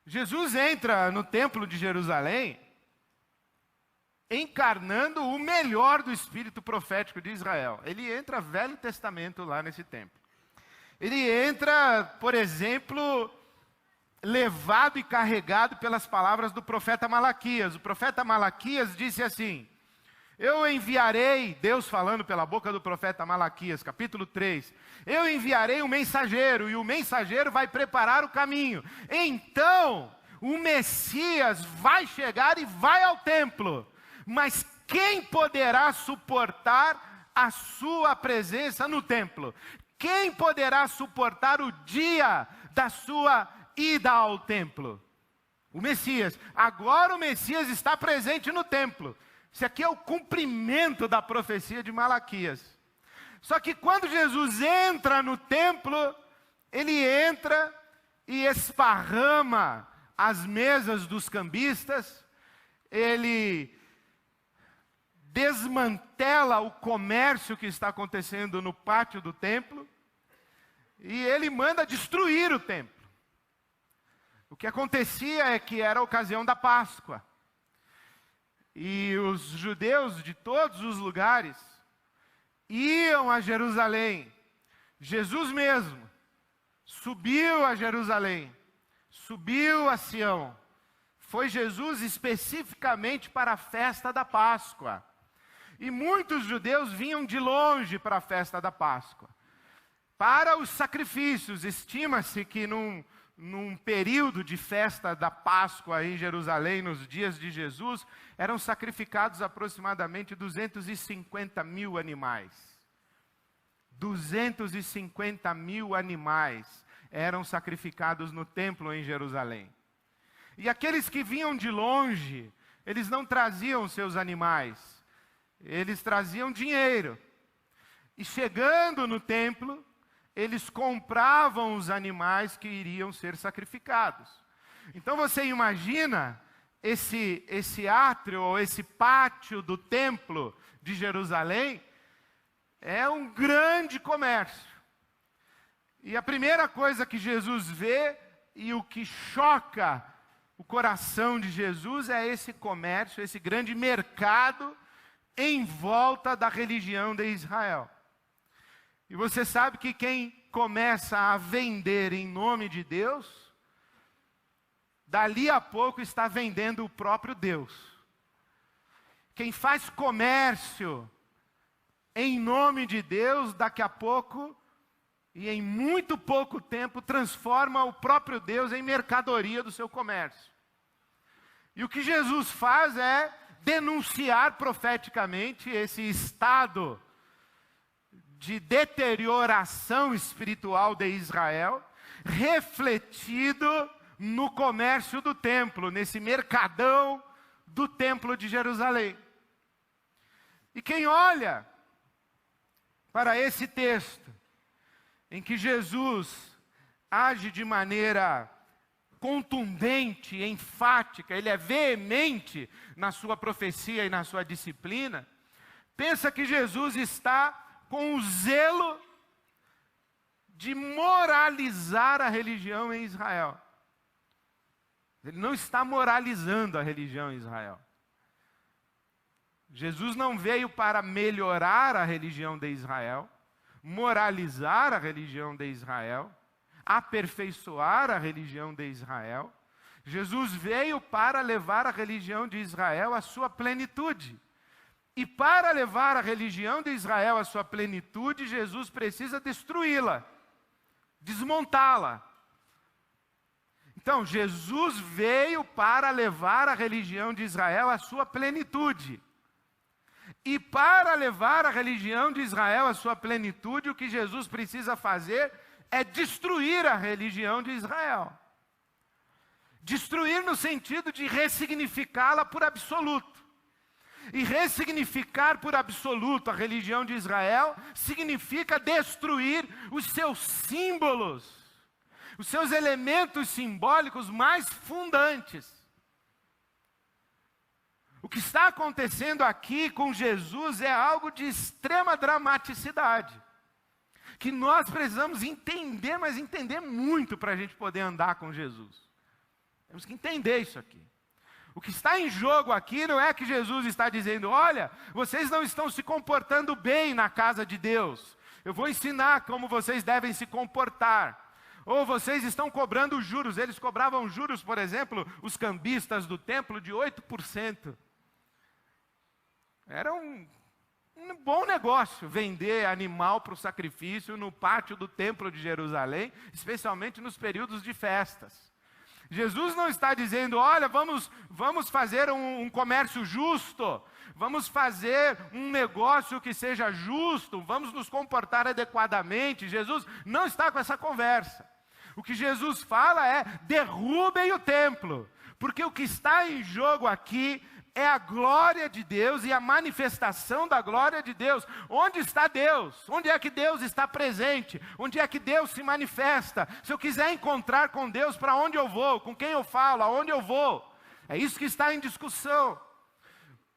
Jesus entra no templo de Jerusalém encarnando o melhor do espírito profético de Israel. Ele entra Velho Testamento lá nesse templo. Ele entra, por exemplo, levado e carregado pelas palavras do profeta Malaquias. O profeta Malaquias disse assim: eu enviarei, Deus falando pela boca do profeta Malaquias, capítulo 3, eu enviarei um mensageiro, e o mensageiro vai preparar o caminho. Então, o Messias vai chegar e vai ao templo. Mas quem poderá suportar a sua presença no templo? Quem poderá suportar o dia da sua ida ao templo? O Messias. Agora o Messias está presente no templo. Isso aqui é o cumprimento da profecia de Malaquias. Só que quando Jesus entra no templo, ele entra e esparrama as mesas dos cambistas, ele desmantela o comércio que está acontecendo no pátio do templo, e ele manda destruir o templo. O que acontecia é que era a ocasião da Páscoa, e os judeus de todos os lugares iam a Jerusalém. Jesus mesmo subiu a Jerusalém, subiu a Sião. Foi Jesus especificamente para a festa da Páscoa. E muitos judeus vinham de longe para a festa da Páscoa. Para os sacrifícios, estima-se que num período de festa da Páscoa em Jerusalém, nos dias de Jesus, eram sacrificados aproximadamente 250 mil animais. 250 mil animais eram sacrificados no templo em Jerusalém. E aqueles que vinham de longe, eles não traziam seus animais, eles traziam dinheiro. E chegando no templo, eles compravam os animais que iriam ser sacrificados. Então você imagina esse átrio, ou esse pátio do templo de Jerusalém, é um grande comércio. E a primeira coisa que Jesus vê, e o que choca o coração de Jesus, é esse comércio, esse grande mercado em volta da religião de Israel. E você sabe que quem começa a vender em nome de Deus, dali a pouco está vendendo o próprio Deus. Quem faz comércio em nome de Deus, daqui a pouco, e em muito pouco tempo, transforma o próprio Deus em mercadoria do seu comércio. E o que Jesus faz é denunciar profeticamente esse estado de deterioração espiritual de Israel, refletido no comércio do templo, nesse mercadão do templo de Jerusalém. E quem olha para esse texto, em que Jesus age de maneira contundente, enfática, ele é veemente na sua profecia e na sua disciplina, pensa que Jesus está com o zelo de moralizar a religião em Israel. Ele não está moralizando a religião em Israel. Jesus não veio para melhorar a religião de Israel, moralizar a religião de Israel, aperfeiçoar a religião de Israel. Jesus veio para levar a religião de Israel à sua plenitude. E para levar a religião de Israel à sua plenitude, Jesus precisa destruí-la, desmontá-la. Então, Jesus veio para levar a religião de Israel à sua plenitude. E para levar a religião de Israel à sua plenitude, o que Jesus precisa fazer é destruir a religião de Israel. Destruir no sentido de ressignificá-la por absoluto. E ressignificar por absoluto a religião de Israel significa destruir os seus símbolos, os seus elementos simbólicos mais fundantes. O que está acontecendo aqui com Jesus é algo de extrema dramaticidade, que nós precisamos entender, mas entender muito para a gente poder andar com Jesus. Temos que entender isso aqui. O que está em jogo aqui não é que Jesus está dizendo, olha, vocês não estão se comportando bem na casa de Deus. Eu vou ensinar como vocês devem se comportar. Ou vocês estão cobrando juros. Eles cobravam juros, por exemplo, os cambistas do templo, de 8%. Era um bom negócio vender animal para o sacrifício no pátio do templo de Jerusalém, especialmente nos períodos de festas. Jesus não está dizendo, olha, vamos fazer um comércio justo, vamos fazer um negócio que seja justo, vamos nos comportar adequadamente. Jesus não está com essa conversa. O que Jesus fala é, derrubem o templo, porque o que está em jogo aqui é a glória de Deus e a manifestação da glória de Deus. Onde está Deus? Onde é que Deus está presente? Onde é que Deus se manifesta? Se eu quiser encontrar com Deus, para onde eu vou? Com quem eu falo? Aonde eu vou? É isso que está em discussão.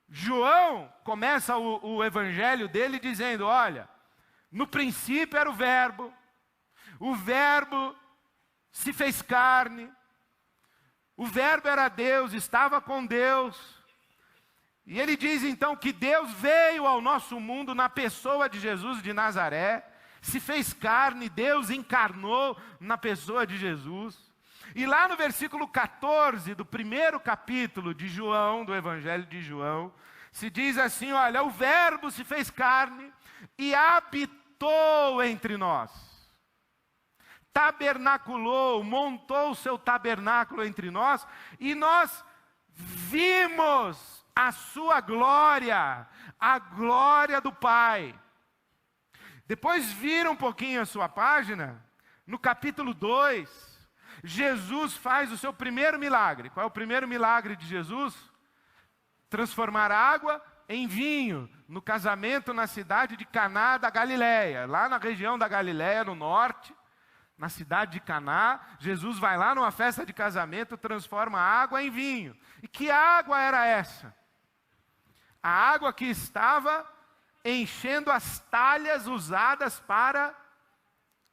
João começa o evangelho dele dizendo, olha, no princípio era o Verbo se fez carne, o Verbo era Deus, estava com Deus. E ele diz então que Deus veio ao nosso mundo na pessoa de Jesus de Nazaré, se fez carne, Deus encarnou na pessoa de Jesus. E lá no versículo 14 do primeiro capítulo de João, do Evangelho de João, se diz assim, olha, o Verbo se fez carne e habitou entre nós. Tabernaculou, montou o seu tabernáculo entre nós, e nós vimos a sua glória, a glória do Pai. Depois vira um pouquinho a sua página, no capítulo 2, Jesus faz o seu primeiro milagre. Qual é o primeiro milagre de Jesus? Transformar água em vinho, no casamento na cidade de Caná da Galileia, lá na região da Galileia, no norte, na cidade de Caná. Jesus vai lá numa festa de casamento, transforma água em vinho. E que água era essa? A água que estava enchendo as talhas usadas para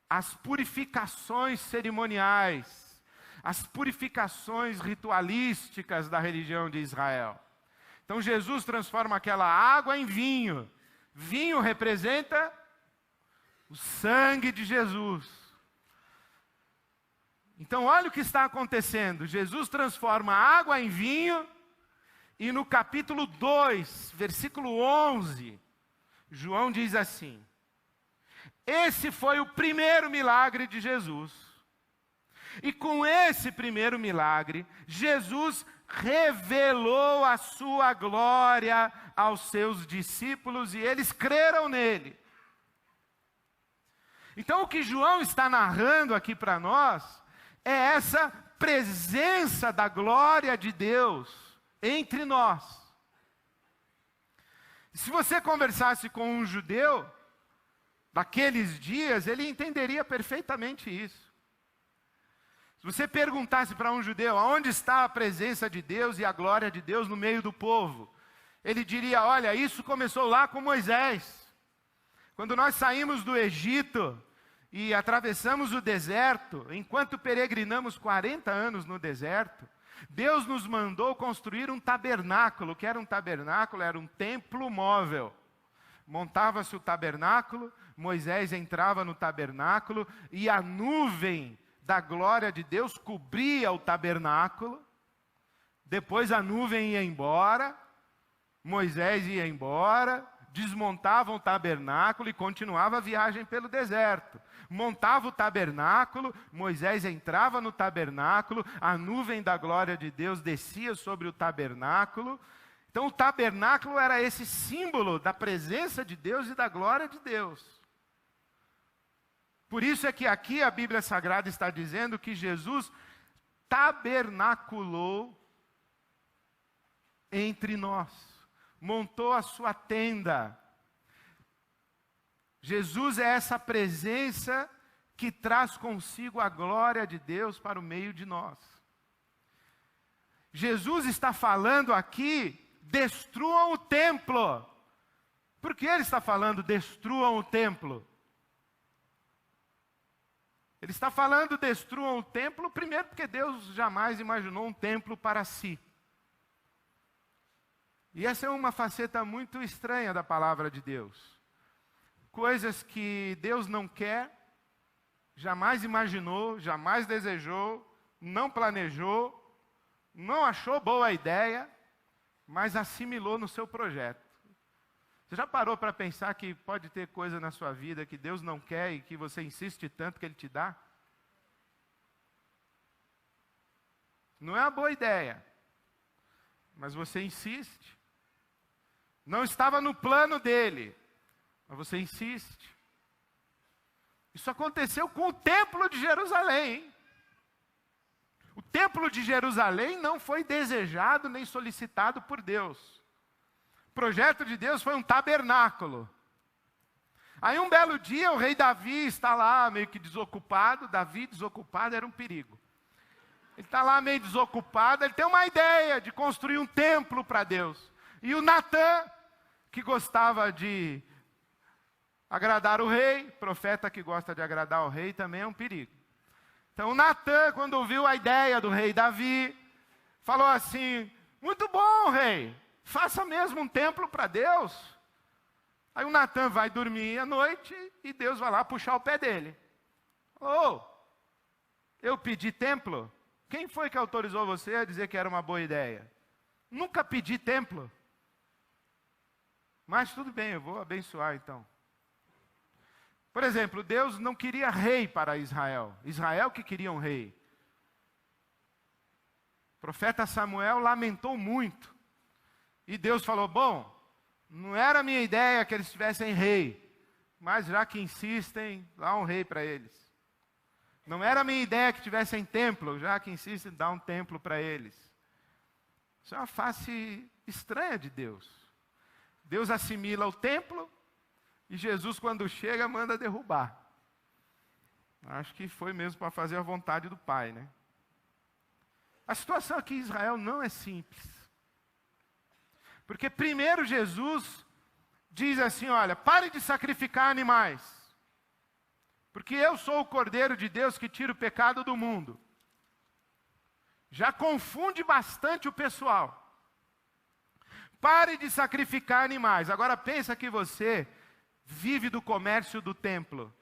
as purificações cerimoniais, as purificações ritualísticas da religião de Israel. Então Jesus transforma aquela água em vinho. Vinho representa o sangue de Jesus. Então olha o que está acontecendo. Jesus transforma a água em vinho. E no capítulo 2, versículo 11, João diz assim, esse foi o primeiro milagre de Jesus. E com esse primeiro milagre, Jesus revelou a sua glória aos seus discípulos e eles creram nele. Então o que João está narrando aqui para nós é essa presença da glória de Deus entre nós. Se você conversasse com um judeu daqueles dias, ele entenderia perfeitamente isso. Se você perguntasse para um judeu, aonde está a presença de Deus e a glória de Deus no meio do povo? Ele diria, olha, isso começou lá com Moisés. Quando nós saímos do Egito e atravessamos o deserto, enquanto peregrinamos 40 anos no deserto, Deus nos mandou construir um tabernáculo. O que era um tabernáculo? Era um templo móvel. Montava-se o tabernáculo, Moisés entrava no tabernáculo e a nuvem da glória de Deus cobria o tabernáculo. Depois a nuvem ia embora, Moisés ia embora, desmontavam o tabernáculo e continuava a viagem pelo deserto. Montava o tabernáculo, Moisés entrava no tabernáculo, a nuvem da glória de Deus descia sobre o tabernáculo. Então o tabernáculo era esse símbolo da presença de Deus e da glória de Deus. Por isso é que aqui a Bíblia Sagrada está dizendo que Jesus tabernaculou entre nós, montou a sua tenda. Jesus é essa presença que traz consigo a glória de Deus para o meio de nós. Jesus está falando aqui, destruam o templo. Por que ele está falando, destruam o templo? Ele está falando, destruam o templo, primeiro porque Deus jamais imaginou um templo para si. E essa é uma faceta muito estranha da palavra de Deus. Coisas que Deus não quer, jamais imaginou, jamais desejou, não planejou, não achou boa ideia, mas assimilou no seu projeto. Você já parou para pensar que pode ter coisa na sua vida que Deus não quer e que você insiste tanto que Ele te dá? Não é uma boa ideia, mas você insiste. Não estava no plano dele, mas você insiste. Isso aconteceu com o templo de Jerusalém, hein? O templo de Jerusalém não foi desejado nem solicitado por Deus. O projeto de Deus foi um tabernáculo. Aí um belo dia o rei Davi está lá meio que desocupado. Davi desocupado era um perigo. Ele está lá meio desocupado, ele tem uma ideia de construir um templo para Deus. E o Natã, que gostava de agradar o rei, profeta que gosta de agradar o rei também é um perigo. Então Natã, quando ouviu a ideia do rei Davi, falou assim: muito bom, rei, faça mesmo um templo para Deus. Aí o Natã vai dormir à noite e Deus vai lá puxar o pé dele. Oh, eu pedi templo? Quem foi que autorizou você a dizer que era uma boa ideia? Nunca pedi templo. Mas tudo bem, eu vou abençoar então. Por exemplo, Deus não queria rei para Israel. Israel que queria um rei. O profeta Samuel lamentou muito. E Deus falou: bom, não era a minha ideia que eles tivessem rei, mas já que insistem, dá um rei para eles. Não era a minha ideia que tivessem templo, já que insistem, dá um templo para eles. Isso é uma face estranha de Deus. Deus assimila o templo, e Jesus, quando chega, manda derrubar. Acho que foi mesmo para fazer a vontade do Pai, né? A situação aqui em Israel não é simples. Porque primeiro Jesus diz assim: olha, pare de sacrificar animais. Porque eu sou o Cordeiro de Deus que tira o pecado do mundo. Já confunde bastante o pessoal. Pare de sacrificar animais. Agora pensa que você vive do comércio do templo.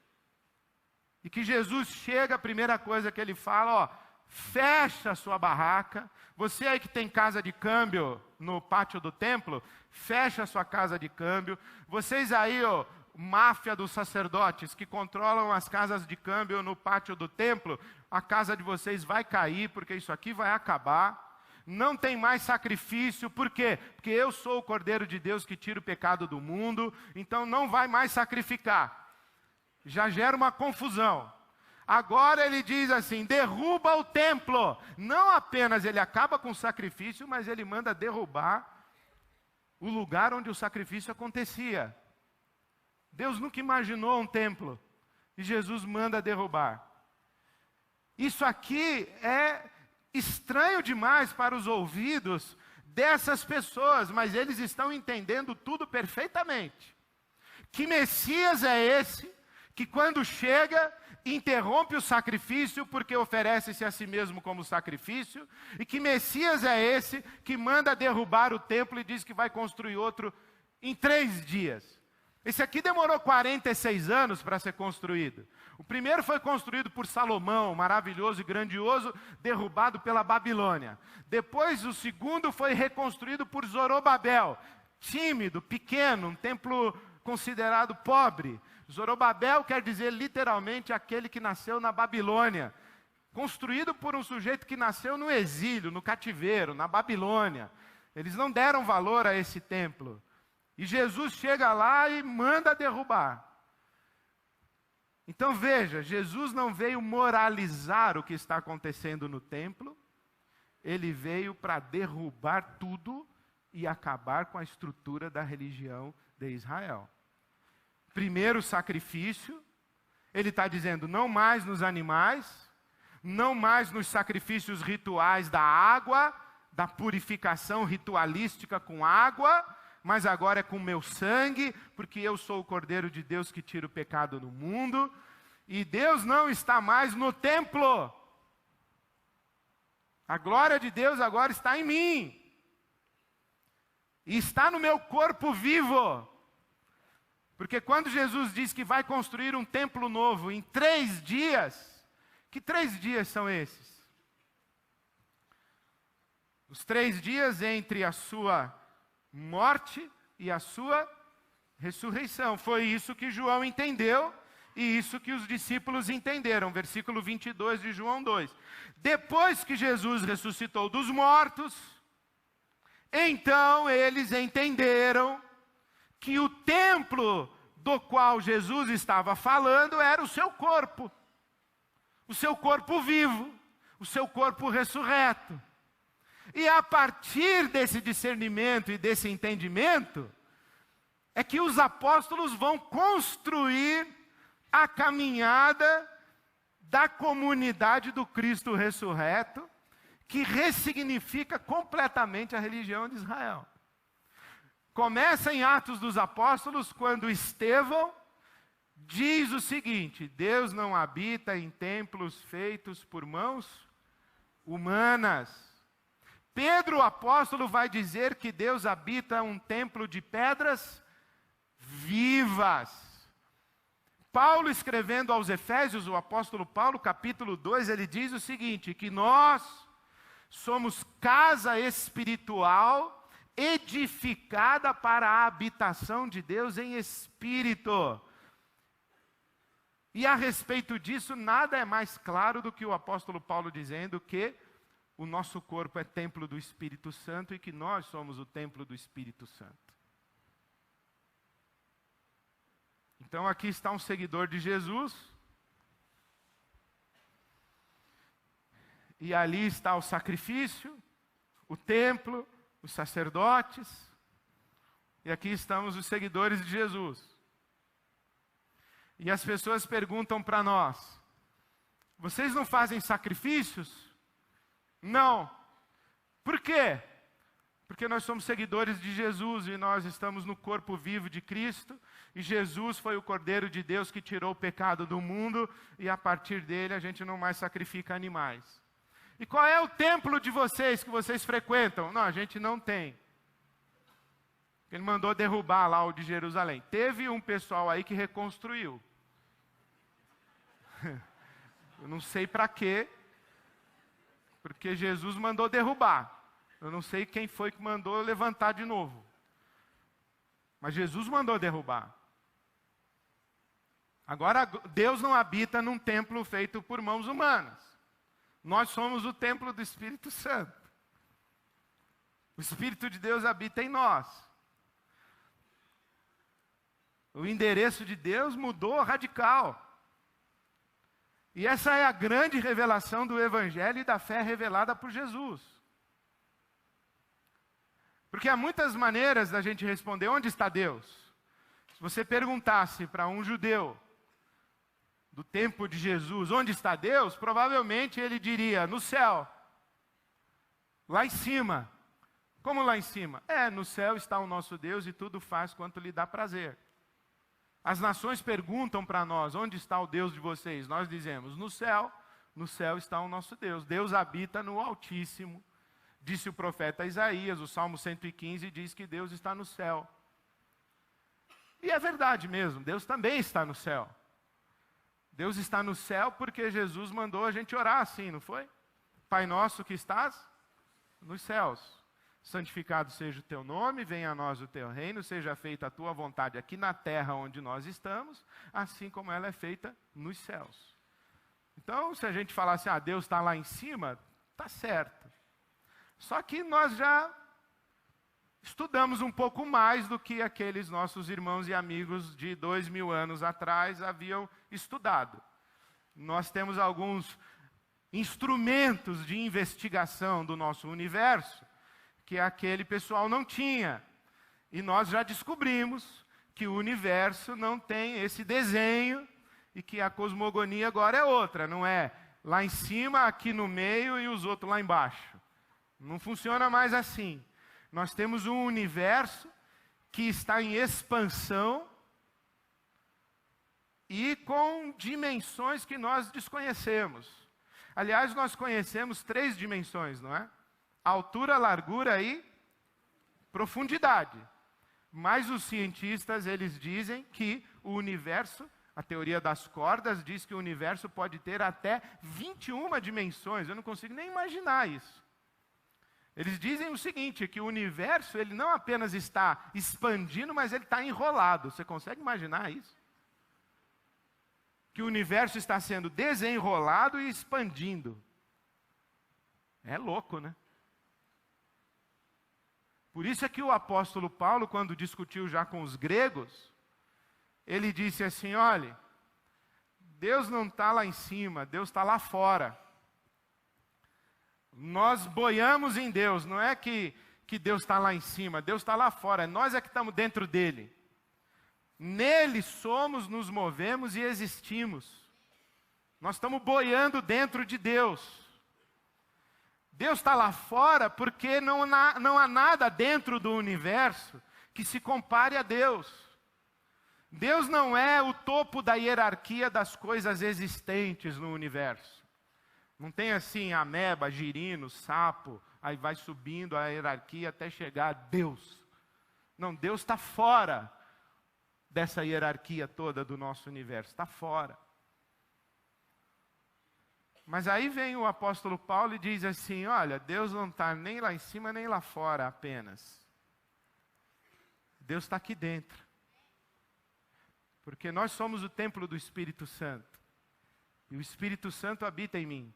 E que Jesus chega, a primeira coisa que ele fala, ó, fecha a sua barraca. Você aí que tem casa de câmbio no pátio do templo, fecha a sua casa de câmbio. Vocês aí, ó, máfia dos sacerdotes que controlam as casas de câmbio no pátio do templo, a casa de vocês vai cair, porque isso aqui vai acabar. Não tem mais sacrifício, por quê? Porque eu sou o Cordeiro de Deus que tira o pecado do mundo, então não vai mais sacrificar. Já gera uma confusão. Agora ele diz assim: derruba o templo. Não apenas ele acaba com o sacrifício, mas ele manda derrubar o lugar onde o sacrifício acontecia. Deus nunca imaginou um templo, e Jesus manda derrubar. Isso aqui é estranho demais para os ouvidos dessas pessoas, mas eles estão entendendo tudo perfeitamente. Que Messias é esse que quando chega, interrompe o sacrifício porque oferece-se a si mesmo como sacrifício, e que Messias é esse que manda derrubar o templo e diz que vai construir outro em 3 dias. Esse aqui demorou 46 anos para ser construído. O primeiro foi construído por Salomão, maravilhoso e grandioso, derrubado pela Babilônia. Depois o segundo foi reconstruído por Zorobabel, tímido, pequeno, um templo considerado pobre. Zorobabel quer dizer literalmente aquele que nasceu na Babilônia. Construído por um sujeito que nasceu no exílio, no cativeiro, na Babilônia. Eles não deram valor a esse templo. E Jesus chega lá e manda derrubar. Então veja, Jesus não veio moralizar o que está acontecendo no templo. Ele veio para derrubar tudo e acabar com a estrutura da religião de Israel. Primeiro sacrifício, ele está dizendo não mais nos animais, não mais nos sacrifícios rituais da água, da purificação ritualística com água, mas agora é com meu sangue, porque eu sou o Cordeiro de Deus que tira o pecado do mundo. E Deus não está mais no templo. A glória de Deus agora está em mim. E está no meu corpo vivo. Porque quando Jesus diz que vai construir um templo novo em 3 dias, que 3 dias são esses? Os 3 dias entre a sua morte e a sua ressurreição. Foi isso que João entendeu e isso que os discípulos entenderam. Versículo 22 de João 2. Depois que Jesus ressuscitou dos mortos, então eles entenderam que o templo do qual Jesus estava falando era o seu corpo vivo, o seu corpo ressurreto. E a partir desse discernimento e desse entendimento, é que os apóstolos vão construir a caminhada da comunidade do Cristo ressurreto, que ressignifica completamente a religião de Israel. Começa em Atos dos Apóstolos, quando Estevão diz o seguinte: Deus não habita em templos feitos por mãos humanas. Pedro, o apóstolo, vai dizer que Deus habita um templo de pedras vivas. Paulo, escrevendo aos Efésios, o apóstolo Paulo, capítulo 2, ele diz o seguinte: que nós somos casa espiritual edificada para a habitação de Deus em espírito. E a respeito disso, nada é mais claro do que o apóstolo Paulo dizendo que o nosso corpo é templo do Espírito Santo e que nós somos o templo do Espírito Santo. Então aqui está um seguidor de Jesus. E ali está o sacrifício, o templo, os sacerdotes. E aqui estamos os seguidores de Jesus. E as pessoas perguntam para nós: vocês não fazem sacrifícios? Não. Por quê? Porque nós somos seguidores de Jesus e nós estamos no corpo vivo de Cristo. E Jesus foi o Cordeiro de Deus que tirou o pecado do mundo. E a partir dele a gente não mais sacrifica animais. E qual é o templo de vocês que vocês frequentam? Não, a gente não tem. Ele mandou derrubar lá o de Jerusalém. Teve um pessoal aí que reconstruiu. Eu não sei para quê. Porque Jesus mandou derrubar. Eu não sei quem foi que mandou levantar de novo. Mas Jesus mandou derrubar. Agora, Deus não habita num templo feito por mãos humanas. Nós somos o templo do Espírito Santo. O Espírito de Deus habita em nós. O endereço de Deus mudou radical. E essa é a grande revelação do Evangelho e da fé revelada por Jesus. Porque há muitas maneiras da gente responder: onde está Deus? Se você perguntasse para um judeu do tempo de Jesus, onde está Deus? Provavelmente ele diria: no céu, lá em cima. Como lá em cima? No céu está o nosso Deus e tudo faz quanto lhe dá prazer. As nações perguntam para nós: onde está o Deus de vocês? Nós dizemos: no céu está o nosso Deus. Deus habita no Altíssimo. Disse o profeta Isaías, o Salmo 115 diz que Deus está no céu. E é verdade mesmo, Deus também está no céu. Deus está no céu porque Jesus mandou a gente orar assim, não foi? Pai nosso que estás nos céus. Santificado seja o teu nome, venha a nós o teu reino, seja feita a tua vontade aqui na terra onde nós estamos, assim como ela é feita nos céus. Então, se a gente falar assim: Deus está lá em cima, está certo. Só que nós já estudamos um pouco mais do que aqueles nossos irmãos e amigos de 2000 anos atrás haviam estudado. Nós temos alguns instrumentos de investigação do nosso universo que aquele pessoal não tinha. E nós já descobrimos que o universo não tem esse desenho e que a cosmogonia agora é outra, não é lá em cima, aqui no meio e os outros lá embaixo. Não funciona mais assim. Nós temos um universo que está em expansão e com dimensões que nós desconhecemos. Aliás, nós conhecemos 3 dimensões, não é? Altura, largura e profundidade. Mas os cientistas, eles dizem que o universo, a teoria das cordas, diz que o universo pode ter até 21 dimensões. Eu não consigo nem imaginar isso. Eles dizem o seguinte, que o universo, ele não apenas está expandindo, mas ele está enrolado. Você consegue imaginar isso? Que o universo está sendo desenrolado e expandindo. É louco, né? Por isso é que o apóstolo Paulo, quando discutiu já com os gregos, ele disse assim, olha, Deus não está lá em cima, Deus está lá fora. Nós boiamos em Deus, não é que Deus está lá em cima, Deus está lá fora, nós é que estamos dentro dele. Nele somos, nos movemos e existimos. Nós estamos boiando dentro de Deus. Deus está lá fora porque não há nada dentro do universo que se compare a Deus. Deus não é o topo da hierarquia das coisas existentes no universo. Não tem assim ameba, girino, sapo, aí vai subindo a hierarquia até chegar a Deus. Não, Deus está fora dessa hierarquia toda do nosso universo, está fora. Mas aí vem o apóstolo Paulo e diz assim, olha, Deus não está nem lá em cima nem lá fora apenas. Deus está aqui dentro. Porque nós somos o templo do Espírito Santo. E o Espírito Santo habita em mim.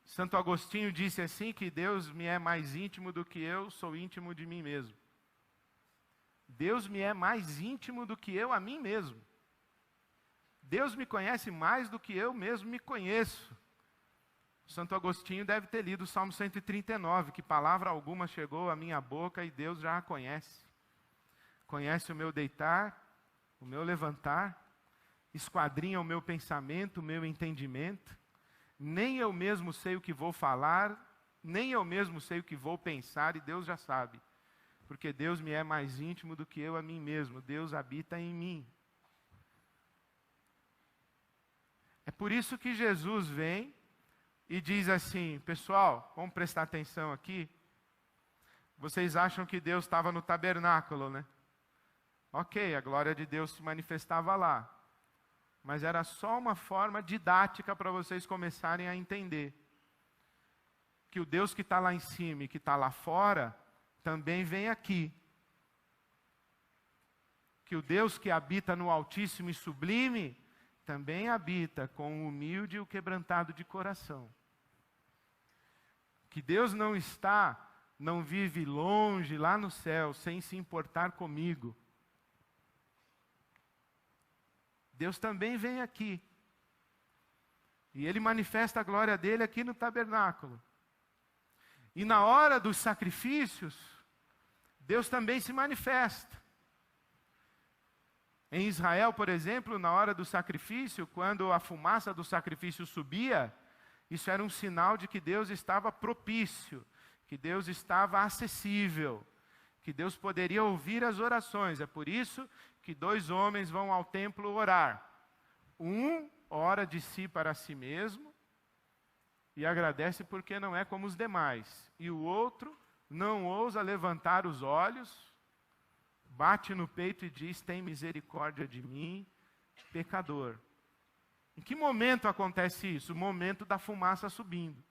Santo Agostinho disse assim que Deus me é mais íntimo do que eu sou íntimo de mim mesmo. Deus me é mais íntimo do que eu a mim mesmo. Deus me conhece mais do que eu mesmo me conheço. Santo Agostinho deve ter lido o Salmo 139, que palavra alguma chegou à minha boca e Deus já a conhece. Conhece o meu deitar, o meu levantar, esquadrinha o meu pensamento, o meu entendimento. Nem eu mesmo sei o que vou falar, nem eu mesmo sei o que vou pensar, e Deus já sabe. Porque Deus me é mais íntimo do que eu a mim mesmo. Deus habita em mim. É por isso que Jesus vem e diz assim, pessoal, vamos prestar atenção aqui. Vocês acham que Deus estava no tabernáculo, né? Ok, a glória de Deus se manifestava lá. Mas era só uma forma didática para vocês começarem a entender. Que o Deus que está lá em cima e que está lá fora, também vem aqui. Que o Deus que habita no Altíssimo e Sublime, também habita com o humilde e o quebrantado de coração. Que Deus não vive longe, lá no céu, sem se importar comigo. Deus também vem aqui. E Ele manifesta a glória dEle aqui no tabernáculo. E na hora dos sacrifícios, Deus também se manifesta. Em Israel, por exemplo, na hora do sacrifício, quando a fumaça do sacrifício subia, isso era um sinal de que Deus estava propício, que Deus estava acessível, que Deus poderia ouvir as orações. É por isso que 2 homens vão ao templo orar. Um ora de si para si mesmo e agradece porque não é como os demais. E o outro não ousa levantar os olhos, bate no peito e diz, tem misericórdia de mim, pecador. Em que momento acontece isso? O momento da fumaça subindo.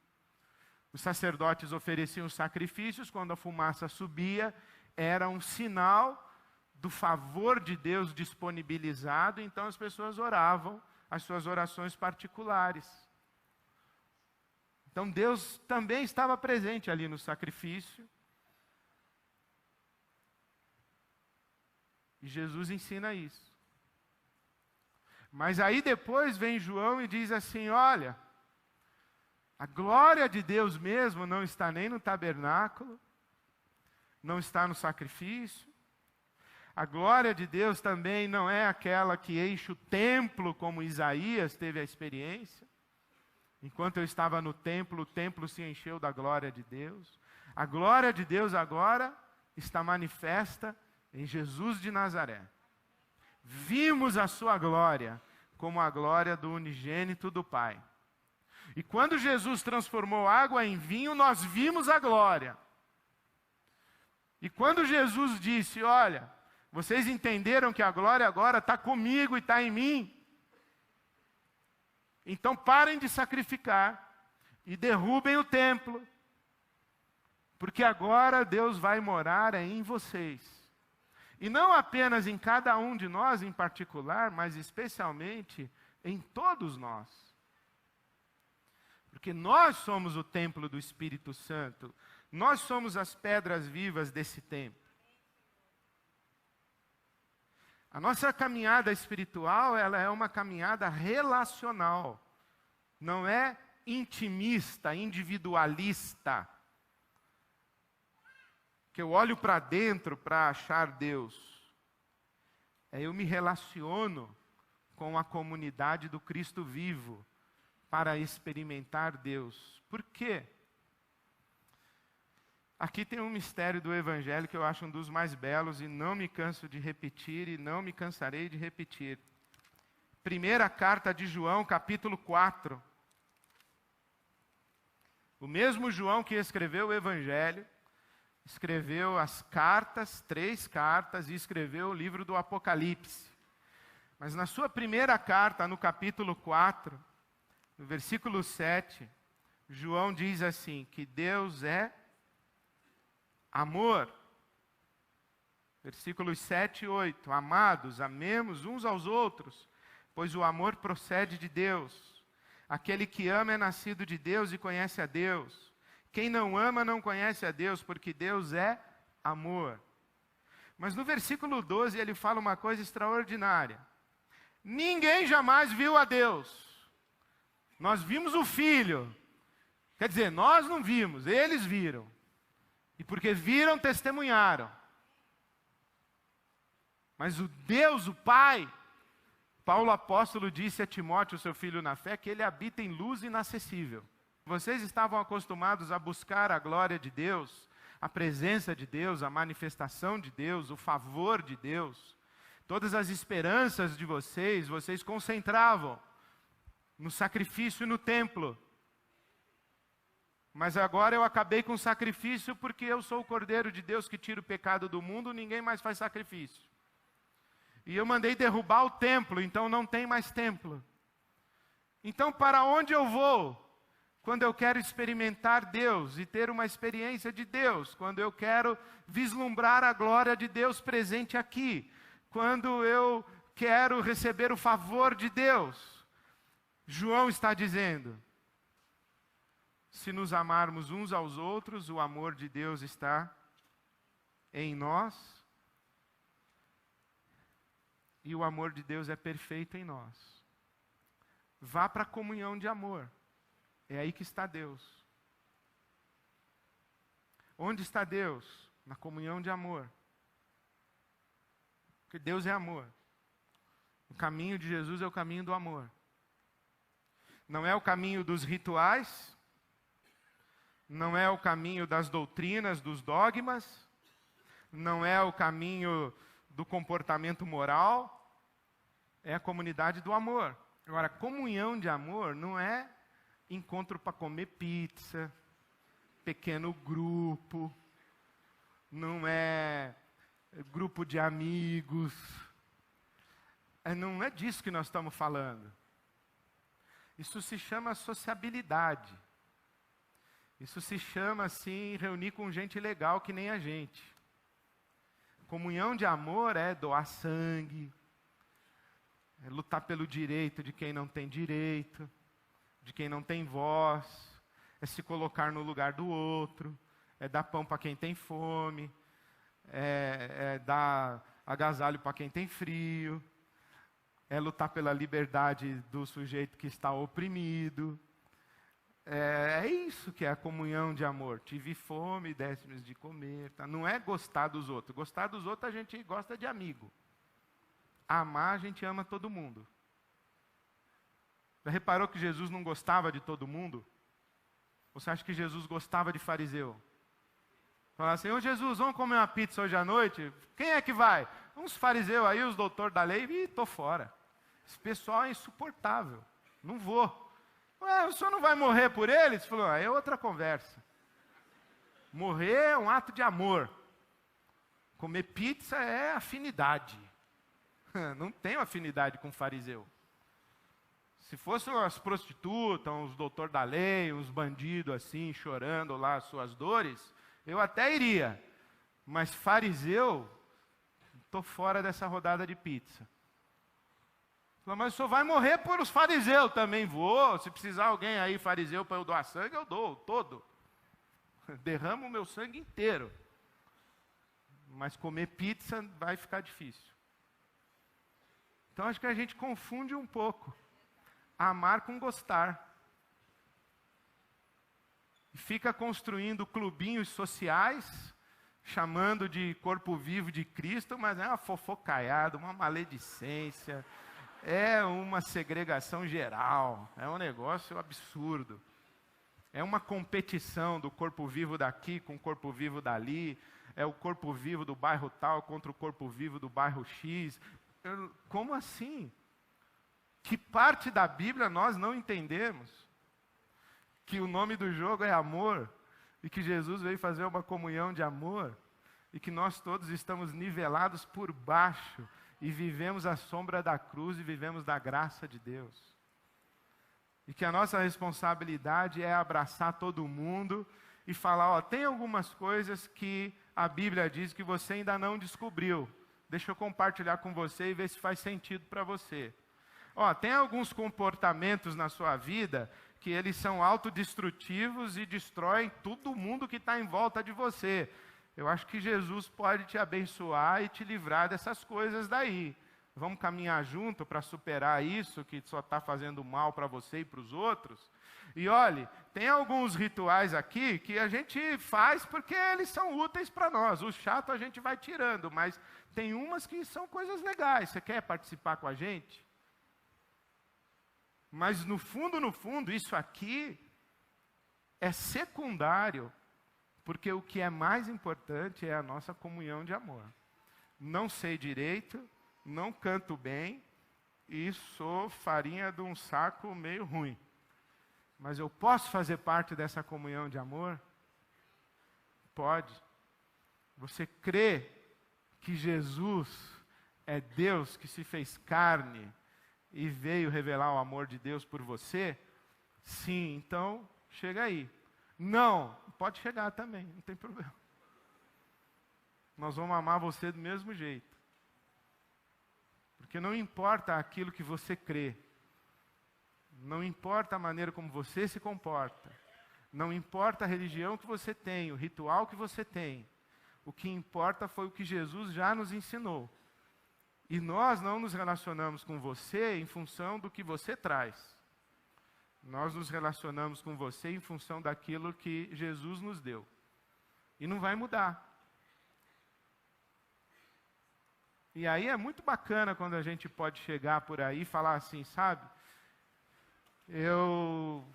Os sacerdotes ofereciam sacrifícios, quando a fumaça subia, era um sinal do favor de Deus disponibilizado, então as pessoas oravam as suas orações particulares. Então Deus também estava presente ali no sacrifício. E Jesus ensina isso. Mas aí depois vem João e diz assim, olha, a glória de Deus mesmo não está nem no tabernáculo, não está no sacrifício. A glória de Deus também não é aquela que enche o templo, como Isaías teve a experiência. Enquanto eu estava no templo, o templo se encheu da glória de Deus. A glória de Deus agora está manifesta em Jesus de Nazaré. vimos a sua glória, como a glória do unigênito do Pai. E quando Jesus transformou água em vinho, nós vimos a glória. E quando Jesus disse, olha, vocês entenderam que a glória agora está comigo e está em mim? Então parem de sacrificar e derrubem o templo, porque agora Deus vai morar em vocês. E não apenas em cada um de nós em particular, mas especialmente em todos nós. Porque nós somos o templo do Espírito Santo. Nós somos as pedras vivas desse templo. A nossa caminhada espiritual, ela é uma caminhada relacional. Não é intimista, individualista. Que eu olho para dentro para achar Deus. Eu me relaciono com a comunidade do Cristo vivo para experimentar Deus. Por quê? Aqui tem um mistério do Evangelho que eu acho um dos mais belos e não me canso de repetir e não me cansarei de repetir. Primeira carta de João, capítulo 4. O mesmo João que escreveu o Evangelho, escreveu as cartas, 3 cartas, e escreveu o livro do Apocalipse. Mas na sua primeira carta, no capítulo 4, no versículo 7, João diz assim, que Deus é amor. Versículos 7 e 8. Amados, amemos uns aos outros, pois o amor procede de Deus. Aquele que ama é nascido de Deus e conhece a Deus. Quem não ama não conhece a Deus, porque Deus é amor. Mas no versículo 12 ele fala uma coisa extraordinária. Ninguém jamais viu a Deus. Nós vimos o Filho. Quer dizer, nós não vimos, eles viram. E porque viram, testemunharam. Mas o Deus, o Pai, Paulo apóstolo disse a Timóteo, seu filho na fé, que ele habita em luz inacessível. Vocês estavam acostumados a buscar a glória de Deus, a presença de Deus, a manifestação de Deus, o favor de Deus. Todas as esperanças de vocês concentravam no sacrifício e no templo. Mas agora eu acabei com o sacrifício porque eu sou o Cordeiro de Deus que tira o pecado do mundo, ninguém mais faz sacrifício. E eu mandei derrubar o templo, então não tem mais templo. Então para onde eu vou quando eu quero experimentar Deus e ter uma experiência de Deus? Quando eu quero vislumbrar a glória de Deus presente aqui? Quando eu quero receber o favor de Deus? João está dizendo, se nos amarmos uns aos outros, o amor de Deus está em nós. E o amor de Deus é perfeito em nós. Vá para a comunhão de amor. É aí que está Deus. Onde está Deus? Na comunhão de amor. Porque Deus é amor. O caminho de Jesus é o caminho do amor. Não é o caminho dos rituais, não é o caminho das doutrinas, dos dogmas, não é o caminho do comportamento moral, é a comunidade do amor. Agora, comunhão de amor não é encontro para comer pizza, pequeno grupo, não é grupo de amigos, não é disso que nós estamos falando. Isso se chama sociabilidade. Isso se chama, assim, reunir com gente legal que nem a gente. Comunhão de amor é doar sangue, é lutar pelo direito de quem não tem direito, de quem não tem voz, é se colocar no lugar do outro, é dar pão para quem tem fome, é dar agasalho para quem tem frio, é lutar pela liberdade do sujeito que está oprimido. É isso que é a comunhão de amor. Tive fome, deste-me de comer. Tá? Não é gostar dos outros. Gostar dos outros a gente gosta de amigo. Amar a gente ama todo mundo. Já reparou que Jesus não gostava de todo mundo? Ou você acha que Jesus gostava de fariseu? Falar assim, ô Jesus, vamos comer uma pizza hoje à noite? Quem é que vai? Uns fariseus aí, os doutores da lei, estou fora. Esse pessoal é insuportável. Não vou. Ué, o senhor não vai morrer por eles? Falou, é outra conversa. Morrer é um ato de amor. Comer pizza é afinidade. Não tenho afinidade com fariseu. Se fossem as prostitutas, os doutores da lei, uns bandidos assim, chorando lá as suas dores, eu até iria. Mas fariseu, estou fora dessa rodada de pizza. Mas o senhor vai morrer por os fariseus, também vou. Se precisar alguém aí, fariseu, para eu doar sangue, eu dou, todo. Derramo o meu sangue inteiro. Mas comer pizza vai ficar difícil. Então acho que a gente confunde um pouco. Amar com gostar. E fica construindo clubinhos sociais, chamando de corpo vivo de Cristo, mas é uma fofocaiada, uma maledicência, é uma segregação geral, é um negócio absurdo. É uma competição do corpo vivo daqui com o corpo vivo dali, é o corpo vivo do bairro tal contra o corpo vivo do bairro X. Como assim? Que parte da Bíblia nós não entendemos? Que o nome do jogo é amor, e que Jesus veio fazer uma comunhão de amor, e que nós todos estamos nivelados por baixo, e vivemos a sombra da cruz, e vivemos da graça de Deus. E que a nossa responsabilidade é abraçar todo mundo, e falar, ó, tem algumas coisas que a Bíblia diz que você ainda não descobriu. Deixa eu compartilhar com você e ver se faz sentido para você. Ó, tem alguns comportamentos na sua vida que eles são autodestrutivos e destroem todo mundo que está em volta de você. Eu acho que Jesus pode te abençoar e te livrar dessas coisas daí. Vamos caminhar junto para superar isso que só está fazendo mal para você e para os outros? E olhe, tem alguns rituais aqui que a gente faz porque eles são úteis para nós. O chato a gente vai tirando, mas tem umas que são coisas legais. Você quer participar com a gente? Mas no fundo, isso aqui é secundário, porque o que é mais importante é a nossa comunhão de amor. Não sei direito, não canto bem e sou farinha de um saco meio ruim. Mas eu posso fazer parte dessa comunhão de amor? Pode. Você crê que Jesus é Deus que se fez carne e veio revelar o amor de Deus por você? Sim, então chega aí. Não, pode chegar também, não tem problema. Nós vamos amar você do mesmo jeito. Porque não importa aquilo que você crê, não importa a maneira como você se comporta, não importa a religião que você tem, o ritual que você tem, o que importa foi o que Jesus já nos ensinou. E nós não nos relacionamos com você em função do que você traz. Nós nos relacionamos com você em função daquilo que Jesus nos deu. E não vai mudar. E aí é muito bacana quando a gente pode chegar por aí e falar assim, sabe? Eu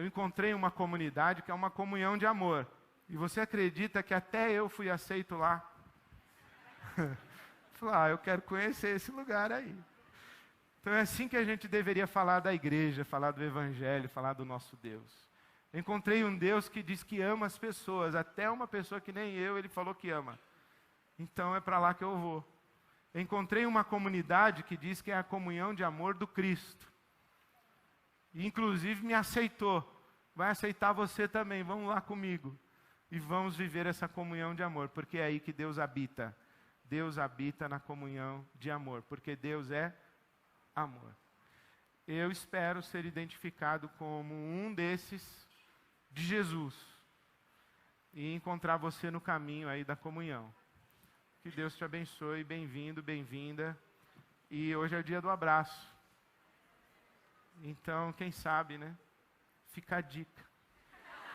encontrei uma comunidade que é uma comunhão de amor. E você acredita que até eu fui aceito lá? Falei, eu quero conhecer esse lugar aí. Então é assim que a gente deveria falar da igreja, falar do evangelho, falar do nosso Deus. Encontrei um Deus que diz que ama as pessoas, até uma pessoa que nem eu, ele falou que ama. Então é para lá que eu vou. Encontrei uma comunidade que diz que é a comunhão de amor do Cristo. E inclusive me aceitou. Vai aceitar você também, vamos lá comigo. E vamos viver essa comunhão de amor, porque é aí que Deus habita. Deus habita na comunhão de amor, porque Deus é amor. Eu espero ser identificado como um desses de Jesus e encontrar você no caminho aí da comunhão. Que Deus te abençoe, bem-vindo, bem-vinda. E hoje é o dia do abraço. Então, quem sabe, né? Fica a dica.